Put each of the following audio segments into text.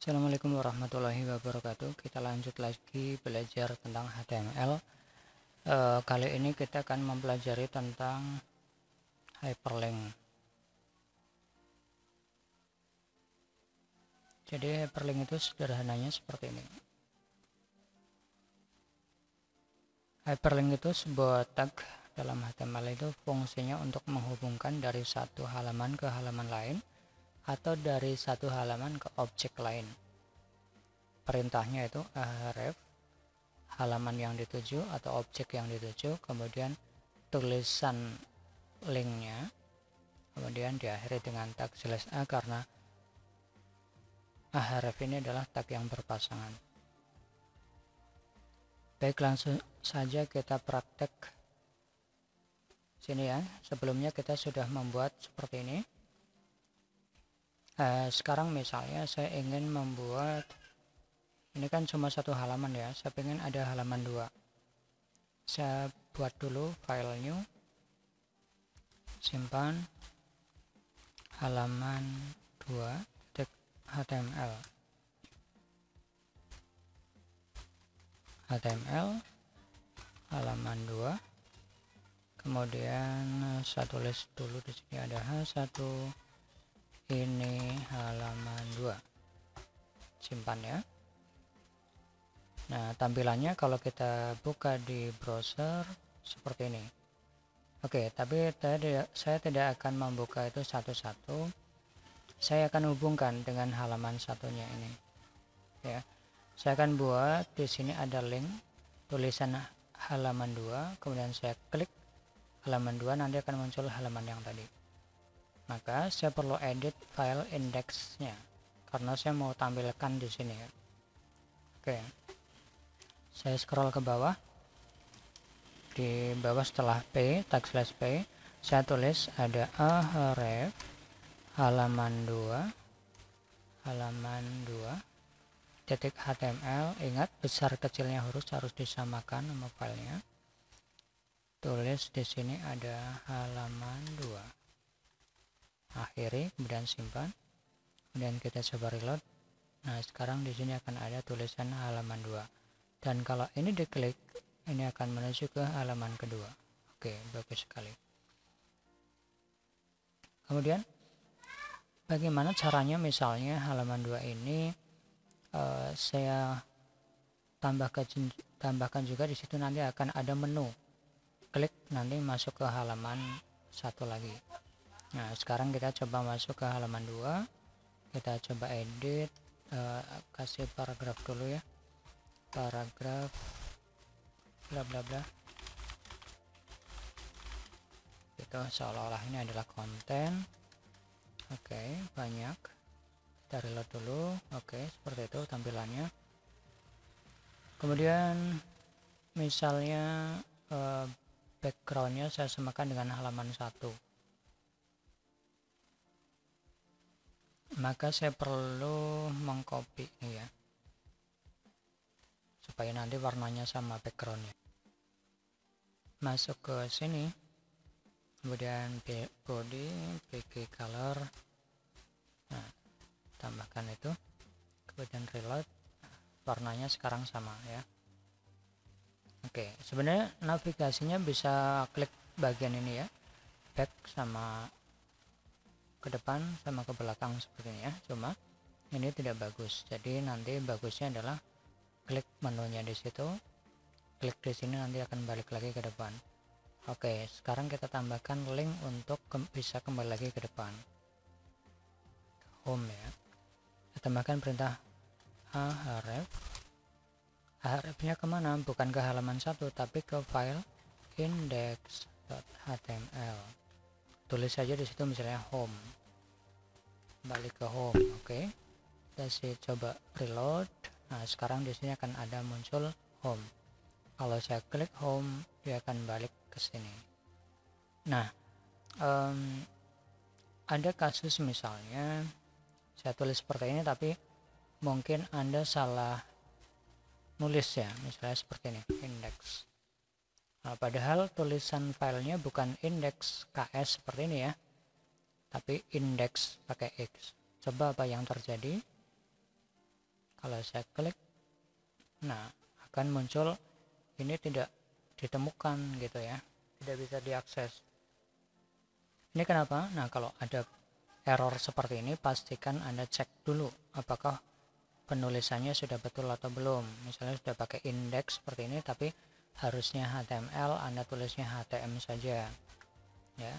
Assalamualaikum warahmatullahi wabarakatuh. Kita lanjut lagi belajar tentang HTML. Kali ini kita akan mempelajari tentang hyperlink. Jadi hyperlink itu sederhananya seperti ini. Hyperlink itu sebuah tag dalam HTML, itu fungsinya untuk menghubungkan dari satu halaman ke halaman lain atau dari satu halaman ke objek lain. Perintahnya itu href, halaman yang dituju atau objek yang dituju, kemudian tulisan linknya, kemudian diakhiri dengan tag /a karena href ini adalah tag yang berpasangan. Baik, langsung saja kita praktek sini ya. Sebelumnya kita sudah membuat seperti ini. Sekarang misalnya saya ingin membuat, ini kan cuma satu halaman ya, saya ingin ada halaman 2. Saya buat dulu file new, simpan halaman 2.html. HTML halaman 2. Kemudian saya tulis dulu di sini ada H1, ini halaman 2. Simpan ya. Nah, tampilannya kalau kita buka di browser seperti ini. Oke, tapi saya tidak akan membuka itu satu-satu. Saya akan hubungkan dengan halaman satunya ini. Ya. Saya akan buat di sini ada link, tulisan halaman 2, kemudian saya klik halaman 2, nanti akan muncul halaman yang tadi. Maka saya perlu edit file indexnya karena saya mau tampilkan di sini ya. Oke. Saya scroll ke bawah. Di bawah setelah p, tag /p, saya tulis ada href halaman 2 .html. Ingat, besar kecilnya huruf harus disamakan nama filenya. Tulis di sini ada halaman 2. Akhiri, kemudian simpan. Kemudian kita coba reload. Nah, sekarang di sini akan ada tulisan halaman 2. Dan kalau ini diklik, ini akan menuju ke halaman kedua. Oke, bagus sekali. Kemudian bagaimana caranya, misalnya halaman 2 ini saya tambahkan juga di situ, nanti akan ada menu. Klik, nanti masuk ke halaman 1 lagi. Nah, sekarang kita coba masuk ke halaman 2. Kita coba edit, kasih paragraf dulu ya. Paragraf bla bla bla. Itu seolah-olah ini adalah konten. Oke, banyak. Kita reload dulu. Oke, seperti itu tampilannya. Kemudian misalnya backgroundnya saya samakan dengan halaman 1. Maka saya perlu mengcopy ini ya, supaya nanti warnanya sama backgroundnya. Masuk ke sini, kemudian body, bg color, nah, tambahkan itu, kemudian reload. Warnanya sekarang sama ya. Oke, sebenarnya navigasinya bisa klik bagian ini ya, back sama ke depan sama ke belakang seperti ini ya. Cuma ini tidak bagus, jadi nanti bagusnya adalah klik menunya di situ, klik di sini, nanti akan balik lagi ke depan. Oke, sekarang kita tambahkan link untuk bisa kembali lagi ke depan, home ya. Kita tambahkan perintah hrefnya kemana? Bukan ke halaman 1, tapi ke file index.html. Tulis saja di situ misalnya home, balik ke home. Oke, kita coba reload. Nah, sekarang di sini akan ada muncul home. Kalau saya klik home, dia akan balik ke sini. Nah, ada kasus misalnya saya tulis seperti ini, tapi mungkin Anda salah nulis ya, misalnya seperti ini, index. Nah, padahal tulisan filenya bukan index ks seperti ini ya, tapi index pakai x. Coba apa yang terjadi? Kalau saya klik, nah akan muncul ini tidak ditemukan gitu ya, tidak bisa diakses. Ini kenapa? Nah, kalau ada error seperti ini, pastikan Anda cek dulu apakah penulisannya sudah betul atau belum. Misalnya sudah pakai indeks seperti ini, tapi harusnya HTML, Anda tulisnya HTM saja. Ya,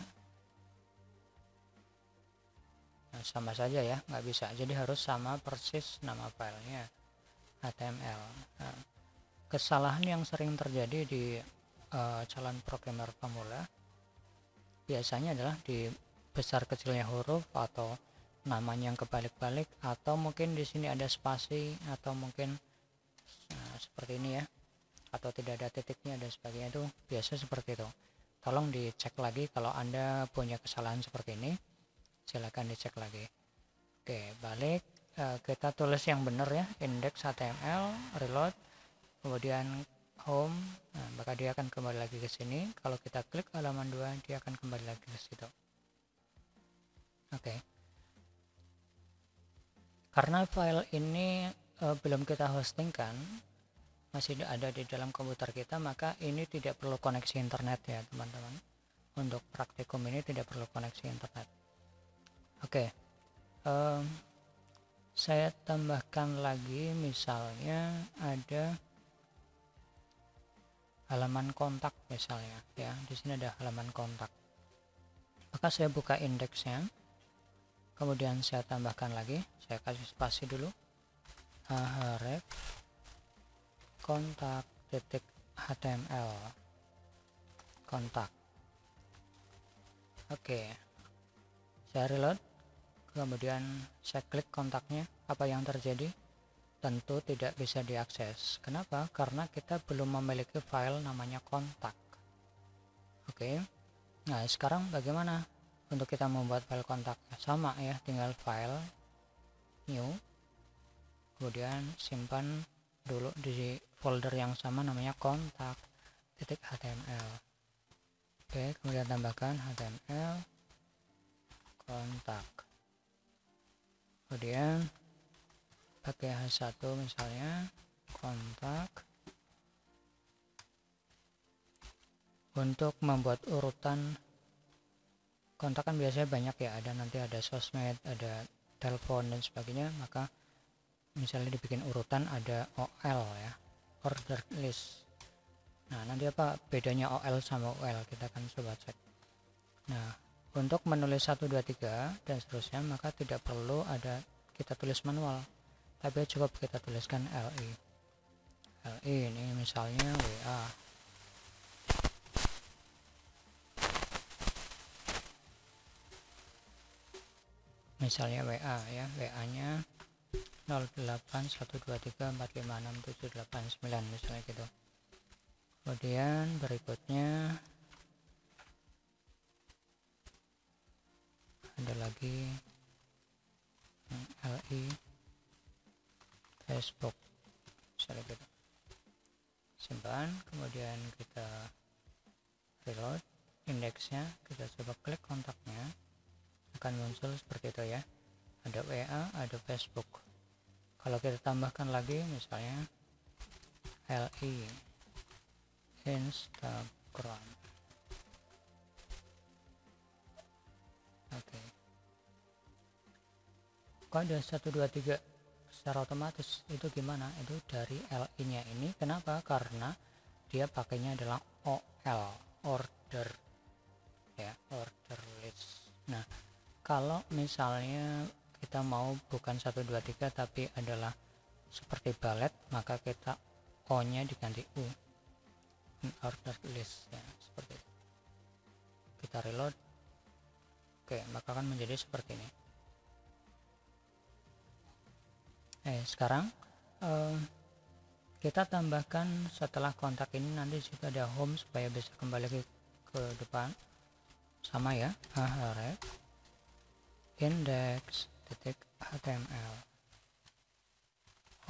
nah, sama saja ya, nggak bisa. Jadi harus sama persis nama filenya, HTML. Nah, kesalahan yang sering terjadi di calon programmer pemula biasanya adalah di besar kecilnya huruf, atau namanya yang kebalik-balik, atau mungkin di sini ada spasi, atau mungkin seperti ini ya, atau tidak ada titiknya dan sebagainya. Itu biasa seperti itu. Tolong dicek lagi kalau Anda punya kesalahan seperti ini, silakan dicek lagi. Oke, balik, kita tulis yang benar ya, index HTML, reload, kemudian home. Nah, maka dia akan kembali lagi ke sini. Kalau kita klik halaman 2, dia akan kembali lagi ke situ. Oke. Karena file ini belum kita hostingkan, masih ada di dalam komputer kita, maka ini tidak perlu koneksi internet ya teman-teman. Untuk praktikum ini tidak perlu koneksi internet. Oke. Saya tambahkan lagi, misalnya ada halaman kontak misalnya ya, di sini ada halaman kontak. Maka saya buka indeksnya, kemudian saya tambahkan lagi, saya kasih spasi dulu, href kontak titik html kontak. Oke, saya reload, kemudian saya klik kontaknya. Apa yang terjadi? Tentu tidak bisa diakses. Kenapa? Karena kita belum memiliki file namanya kontak. Oke. Nah, sekarang bagaimana untuk kita membuat file kontak? Sama ya, tinggal file new, kemudian simpan dulu di folder yang sama namanya kontak.html. Oke, kemudian tambahkan HTML kontak. Kemudian pakai H1 misalnya, kontak. Untuk membuat urutan kontak kan biasanya banyak ya, ada nanti ada sosmed, ada telepon dan sebagainya, maka misalnya dibikin urutan ada OL ya, order list. Nah, nanti apa bedanya OL sama UL, kita akan coba cek. Nah, untuk menulis 1, 2, 3 dan seterusnya, maka tidak perlu ada kita tulis manual, tapi cukup kita tuliskan LI. LI ini misalnya WA. Misalnya WA ya, WA-nya 081234567889 misalnya gitu. Kemudian berikutnya ada lagi LI Facebook misalnya gitu. Simpan, kemudian kita reload indeksnya, kita coba klik kontaknya, akan muncul seperti itu ya, ada WA, ada Facebook. Kalau kita tambahkan lagi misalnya LI Instagram. Oke. Kok ada 1, 2, 3 secara otomatis, itu gimana? Itu dari LI nya ini. Kenapa? Karena dia pakainya adalah OL, order ya, order list. Nah, kalau misalnya kita mau bukan 1, 2, 3 tapi adalah seperti balet, maka kita O nya diganti U, order list ya, seperti itu. Kita reload. Oke, maka akan menjadi seperti ini. Sekarang kita tambahkan setelah kontak ini, nanti situ ada home supaya bisa kembali ke depan. Sama ya, href index.html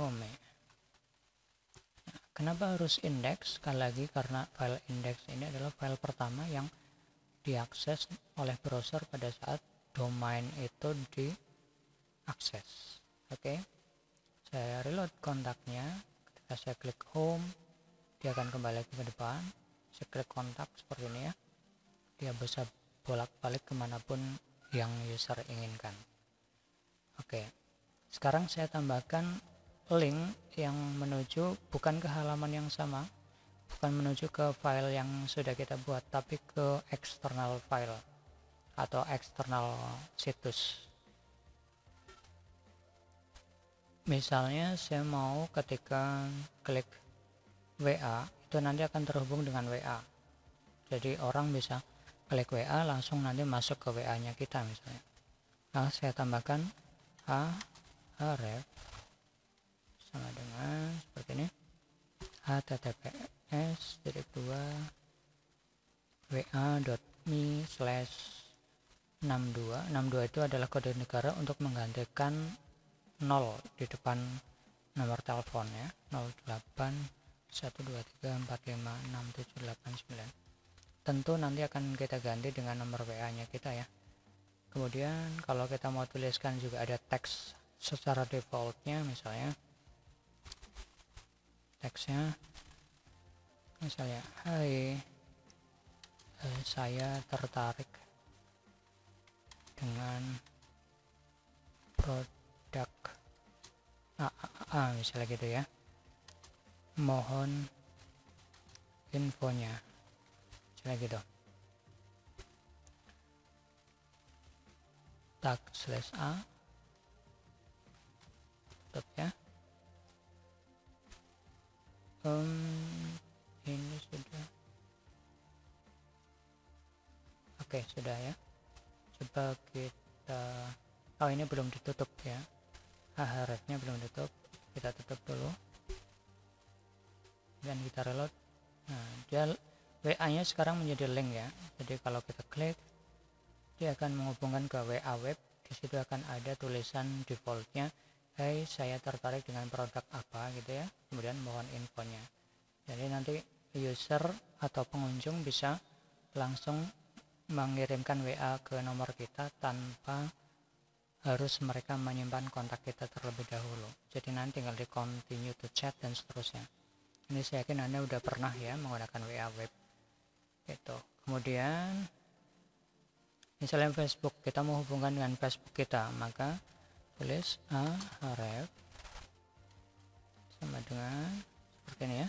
home. Kenapa harus index? Sekali lagi karena file index ini adalah file pertama yang diakses oleh browser pada saat domain itu diakses. Oke, saya saya reload kontaknya. Ketika saya klik home, dia akan kembali ke depan. Saya klik kontak seperti ini ya, dia bisa bolak-balik kemanapun yang user inginkan. Oke, sekarang saya tambahkan link yang menuju bukan ke halaman yang sama, bukan menuju ke file yang sudah kita buat, tapi ke external file atau external situs. Misalnya saya mau ketika klik WA itu nanti akan terhubung dengan WA, jadi orang bisa klik WA langsung nanti masuk ke WA nya kita misalnya. Nah, saya tambahkan href sama dengan seperti ini, https://wa.me/62. Itu adalah kode negara untuk menggantikan 0 di depan nomor telepon ya, 081234567889. Tentu nanti akan kita ganti dengan nomor WA nya kita ya. Kemudian kalau kita mau tuliskan juga ada teks secara defaultnya, misalnya teksnya misalnya, hai, saya tertarik dengan produk misalnya gitu ya, mohon infonya, misalnya gitu. Tag /a tutup ya. Ini sudah oke, sudah ya. Coba kita, ini belum ditutup ya, hrefnya belum ditutup, kita tutup dulu dan kita reload. Nah, dia WA nya sekarang menjadi link ya, jadi kalau kita klik dia akan menghubungkan ke WA web. Di situ akan ada tulisan defaultnya, hai, saya tertarik dengan produk apa gitu ya, kemudian mohon infonya. Jadi nanti user atau pengunjung bisa langsung mengirimkan WA ke nomor kita tanpa harus mereka menyimpan kontak kita terlebih dahulu. Jadi nanti tinggal di continue to chat dan seterusnya. Ini saya yakin Anda udah pernah ya menggunakan WA web gitu. Kemudian misalnya Facebook, kita mau hubungkan dengan Facebook kita, maka tulis href sama dengan seperti ini ya,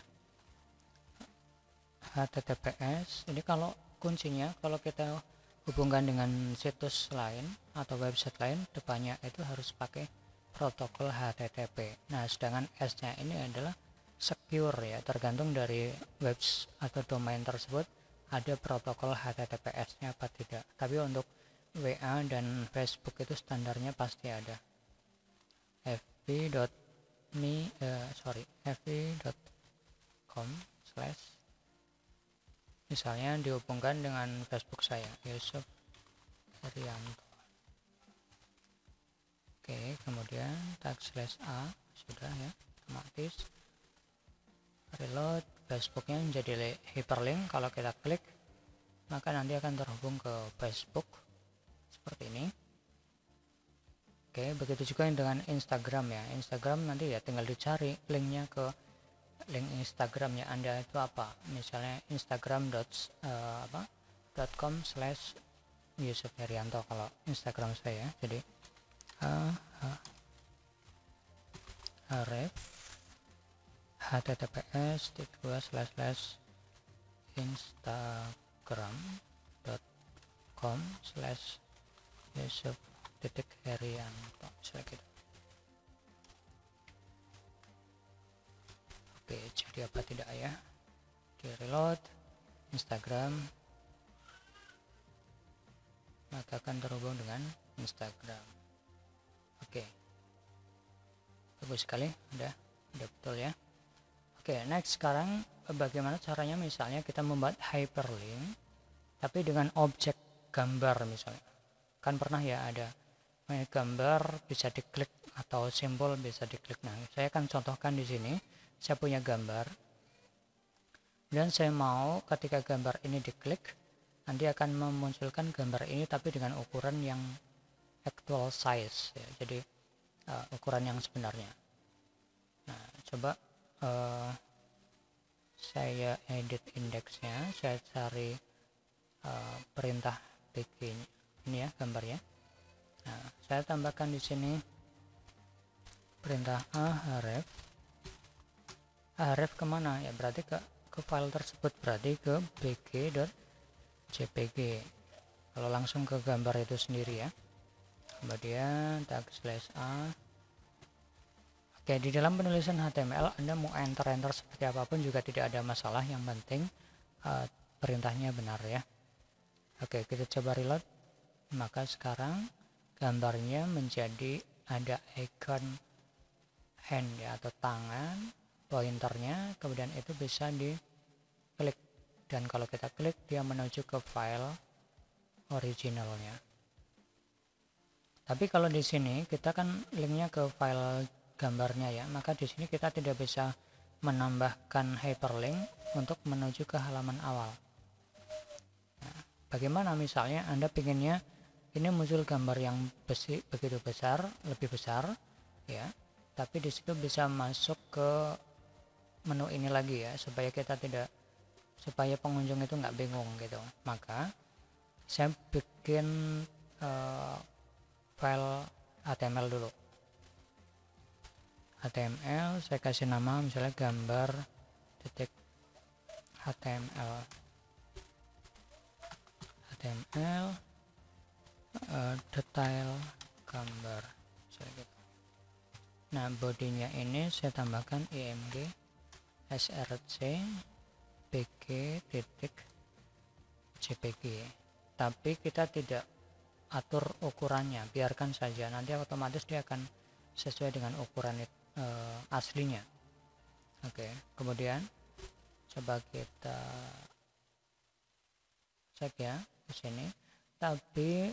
https. Ini kalau kuncinya, kalau kita hubungkan dengan situs lain atau website lain, depannya itu harus pakai protokol HTTP. Nah, sedangkan S-nya ini adalah secure ya, tergantung dari web atau domain tersebut ada protokol HTTPS-nya apa tidak. Tapi untuk WA dan Facebook itu standarnya pasti ada. fb.com/ misalnya dihubungkan dengan Facebook saya, Yusuf Herianto. Oke, kemudian tag /a sudah ya, otomatis reload. Facebooknya menjadi hyperlink. Kalau kita klik maka nanti akan terhubung ke Facebook seperti ini. Oke, begitu juga dengan Instagram ya. Instagram nanti ya tinggal dicari linknya, ke link Instagramnya Anda itu apa, misalnya instagram.com/Yusuf Herianto kalau Instagram saya. Jadi href https://instagram.com/Yusuf.Herianto gitu. Oke, jadi apa tidak ya, di reload Instagram maka akan terhubung dengan Instagram. Oke, bagus sekali, udah betul ya. Oke, next sekarang bagaimana caranya misalnya kita membuat hyperlink tapi dengan objek gambar misalnya. Kan pernah ya ada gambar bisa diklik atau simbol bisa diklik. Nah, saya akan contohkan di sini. Saya punya gambar dan saya mau ketika gambar ini diklik nanti akan memunculkan gambar ini tapi dengan ukuran yang actual size ya, jadi ukuran yang sebenarnya. Nah, coba saya edit indeksnya, saya cari perintah PG ini ya gambarnya. Nah, saya tambahkan di sini perintah ahref kemana ya, berarti ke file tersebut, berarti ke bg.jpg. kalau langsung ke gambar itu sendiri ya, kemudian tag /a. Oke, di dalam penulisan HTML Anda mau enter seperti apapun juga tidak ada masalah, yang penting perintahnya benar ya. Oke, kita coba reload. Maka sekarang gambarnya menjadi ada icon hand ya, atau tangan, pointernya, kemudian itu bisa diklik, dan kalau kita klik dia menuju ke file originalnya. Tapi kalau di sini kita kan linknya ke file gambarnya ya, maka di sini kita tidak bisa menambahkan hyperlink untuk menuju ke halaman awal. Nah, bagaimana misalnya Anda pinginnya ini muncul gambar yang begitu besar, lebih besar ya, tapi di situ bisa masuk ke menu ini lagi ya, supaya pengunjung itu nggak bingung gitu. Maka saya bikin file HTML dulu. HTML saya kasih nama misalnya gambar titik HTML detail gambar gitu. Nah, bodinya ini saya tambahkan img src pg titik jpg, tapi kita tidak atur ukurannya, biarkan saja, nanti otomatis dia akan sesuai dengan ukuran aslinya. Oke, kemudian coba kita cek ya di sini, tapi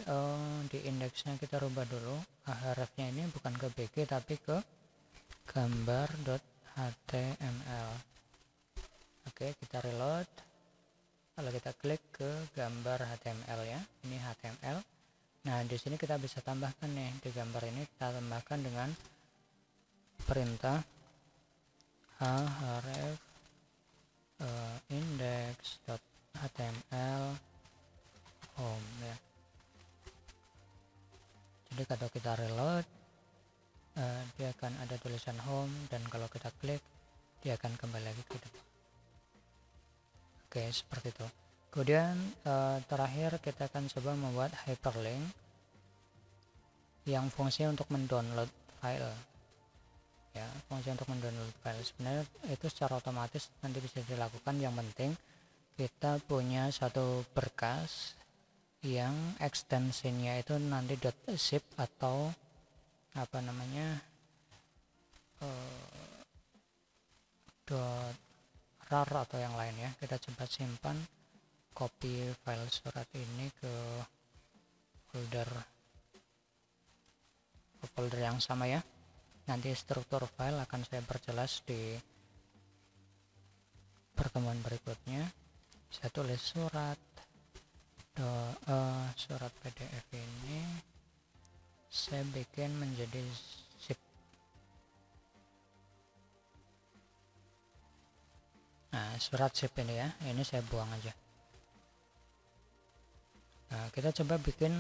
di indeksnya kita rubah dulu, hrefnya ini bukan ke bg tapi ke gambar.html. Oke, kita reload. Kalau kita klik ke gambar HTML ya, ini HTML. Nah, di sini kita bisa tambahkan nih, di gambar ini kita tambahkan dengan perintah href index.html home ya. Jadi kalau kita reload dia akan ada tulisan home, dan kalau kita klik dia akan kembali lagi ke depan. Oke, seperti itu. Kemudian terakhir kita akan coba membuat hyperlink yang fungsinya untuk mendownload file ya, fungsi untuk mendownload file. Sebenarnya itu secara otomatis nanti bisa dilakukan, yang penting kita punya satu berkas yang ekstensinya itu nanti .zip atau apa namanya .rar atau yang lain ya. Kita coba simpan, copy file surat ini ke folder yang sama ya. Nanti struktur file akan saya perjelas di pertemuan berikutnya. Saya tulis surat PDF ini saya bikin menjadi zip. Nah, surat zip ini ya, ini saya buang aja. Nah, kita coba bikin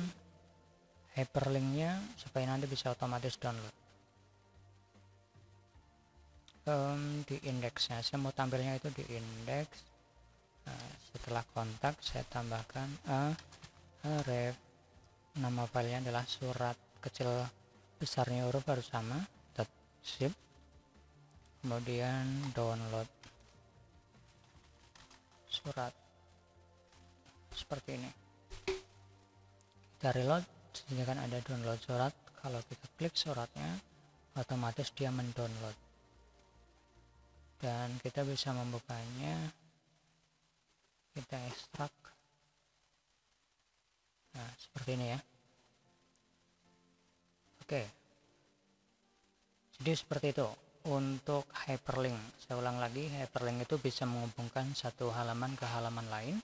hyperlinknya supaya nanti bisa otomatis download. Di indeksnya saya mau tampilnya itu di indeks. Nah, setelah kontak saya tambahkan ref, nama filenya adalah surat, kecil besarnya huruf harus sama, .zip, kemudian download surat seperti ini. Kita reload sehingga kan ada download surat. Kalau kita klik suratnya otomatis dia mendownload, dan kita bisa membukanya. Kita ekstrak. Nah, seperti ini ya. Oke, jadi seperti itu untuk hyperlink. Saya ulang lagi, hyperlink itu bisa menghubungkan satu halaman ke halaman lain,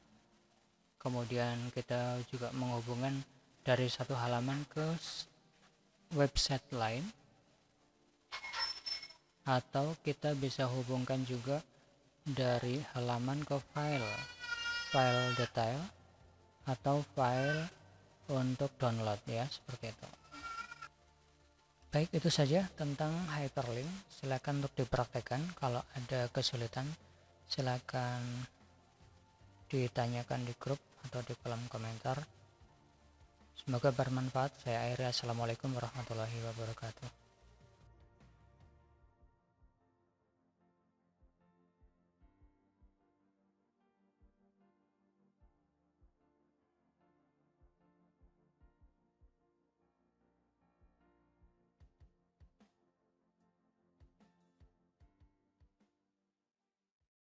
kemudian kita juga menghubungkan dari satu halaman ke website lain, atau kita bisa hubungkan juga dari halaman ke file detail atau file untuk download ya, seperti itu. Baik, itu saja tentang hyperlink. Silakan untuk dipraktekkan. Kalau ada kesulitan, silakan ditanyakan di grup atau di kolom komentar. Semoga bermanfaat. Saya Airi. Assalamualaikum warahmatullahi wabarakatuh.